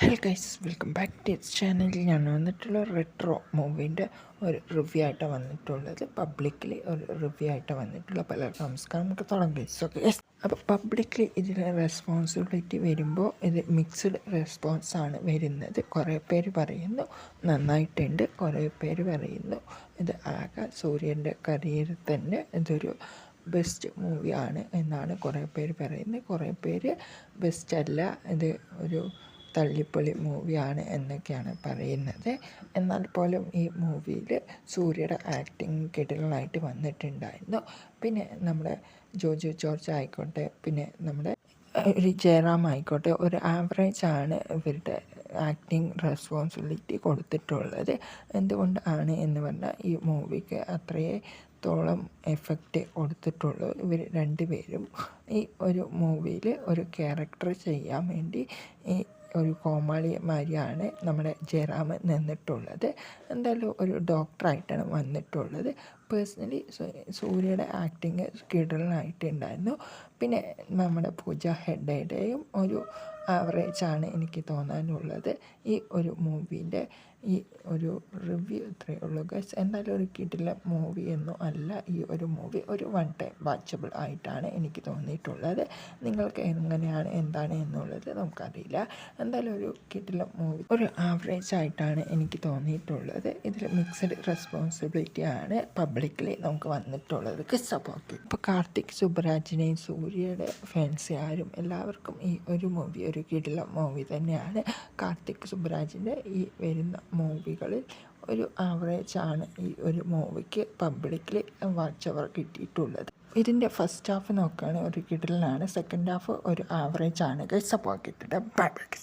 Hello guys, welcome back to this ചാനലിൽ ഞാൻ വന്നിട്ടുള്ള റെട്രോ മൂവീൻ്റെ ഒരു റിവ്യൂ ആയിട്ടാണ് വന്നിട്ടുള്ളത്. പബ്ലിക്കലി ഒരു റിവ്യൂ ആയിട്ട് വന്നിട്ടുള്ള പലർക്കും നമസ്കാരം. നമുക്ക് തുടങ്ങി. സോ ഗൈസ്, അപ്പോൾ പബ്ലിക്കലി ഇതിൽ റെസ്പോൺസിബിലിറ്റി വരുമ്പോൾ ഇത് മിക്സ്ഡ് റെസ്പോൺസാണ് വരുന്നത്. കുറേ പേര് പറയുന്നു നന്നായിട്ടുണ്ട്, കുറേ പേര് പറയുന്നു ഇത് ആകെ സൂര്യൻ്റെ കരിയറിൽ തന്നെ ഇതൊരു ബെസ്റ്റ് മൂവിയാണ് എന്നാണ് കുറേ പേര് പറയുന്നത്. കുറേ പേര് ബെസ്റ്റ് അല്ല, ഇത് ഒരു തള്ളിപ്പൊളി മൂവിയാണ് എന്നൊക്കെയാണ് പറയുന്നത്. എന്നാൽ പോലും ഈ മൂവിയിൽ സൂര്യയുടെ ആക്ടിങ് കിടിലനായിട്ട് വന്നിട്ടുണ്ടായിരുന്നു. പിന്നെ നമ്മുടെ ജോജു ജോർജ് ആയിക്കോട്ടെ, പിന്നെ നമ്മുടെ ഒരു ജയറാം ആയിക്കോട്ടെ, ഒരു ആവറേജ് ആണ് ഇവരുടെ ആക്ടിങ് റെസ്പോൺസിബിലിറ്റി കൊടുത്തിട്ടുള്ളത്. എന്തുകൊണ്ടാണ് എന്ന് പറഞ്ഞാൽ ഈ മൂവിക്ക് അത്രത്തോളം എഫക്റ്റ് കൊടുത്തിട്ടുള്ളൂ. ഇവർ രണ്ടുപേരും ഈ ഒരു മൂവിയിൽ ഒരു ക്യാരക്ടർ ചെയ്യാൻ വേണ്ടി ഈ ഒരു കോമാളിമാരിയാണ് നമ്മുടെ ജയറാം നിന്നിട്ടുള്ളത്. എന്തായാലും ഒരു ഡോക്ടറായിട്ടാണ് വന്നിട്ടുള്ളത്. പേഴ്സണലി സൂര്യയുടെ ആക്ടിങ് കിടലനായിട്ടുണ്ടായിരുന്നു. പിന്നെ നമ്മുടെ പൂജ ഹെഗ്ഡെയുടെയും ഒരു ആവറേജാണ് എനിക്ക് തോന്നാനുള്ളത്. ഈ ഒരു മൂവീൻ്റെ ഈ ഒരു റിവ്യൂ ഇത്രയേ ഉള്ളൂ ഗൈസ്. എന്തായാലും ഒരു കിടിലൻ മൂവിയൊന്നും അല്ല ഈ ഒരു മൂവി. ഒരു വൺ ടൈം വാച്ചബിൾ ആയിട്ടാണ് എനിക്ക് തോന്നിയിട്ടുള്ളത്. നിങ്ങൾക്ക് എങ്ങനെയാണ് എന്താണ് എന്നുള്ളത് നമുക്കറിയില്ല. എന്തായാലും ഒരു കിടിലൻ മൂവി, ഒരു ആവറേജ് ആയിട്ടാണ് എനിക്ക് തോന്നിയിട്ടുള്ളത്. ഇതിൽ മിക്സഡ് റെസ്പോൺസിബിലിറ്റി ആണ് പബ്ലിക്കലി നമുക്ക് വന്നിട്ടുള്ളത്. സപ്പോർട്ട് ഇപ്പോൾ കാർത്തിക് സുബ്രാജിനെയും സൂര്യയുടെ ഫാൻസ് ആരും എല്ലാവർക്കും ഈ ഒരു മൂവി ഒരു കിടിലൻ മൂവി തന്നെയാണ്. കാർത്തിക് സുബ്രാജിൻ്റെ ഈ വരുന്ന മൂവികളിൽ ഒരു ആവറേജ് ആണ് ഈ ഒരു മൂവിക്ക് പബ്ലിക്കലി വാച്ച് അവർ കിട്ടിയിട്ടുള്ളത്. ഇതിൻ്റെ ഫസ്റ്റ് ഹാഫ് നോക്കുകയാണെങ്കിൽ ഒരു കിടിലനാണ്, സെക്കൻഡ് ഹാഫ് ഒരു ആവറേജ് ആണ്. സപ്പോർട്ട് കിട്ടിയിട്ട് ബൈ ബൈ.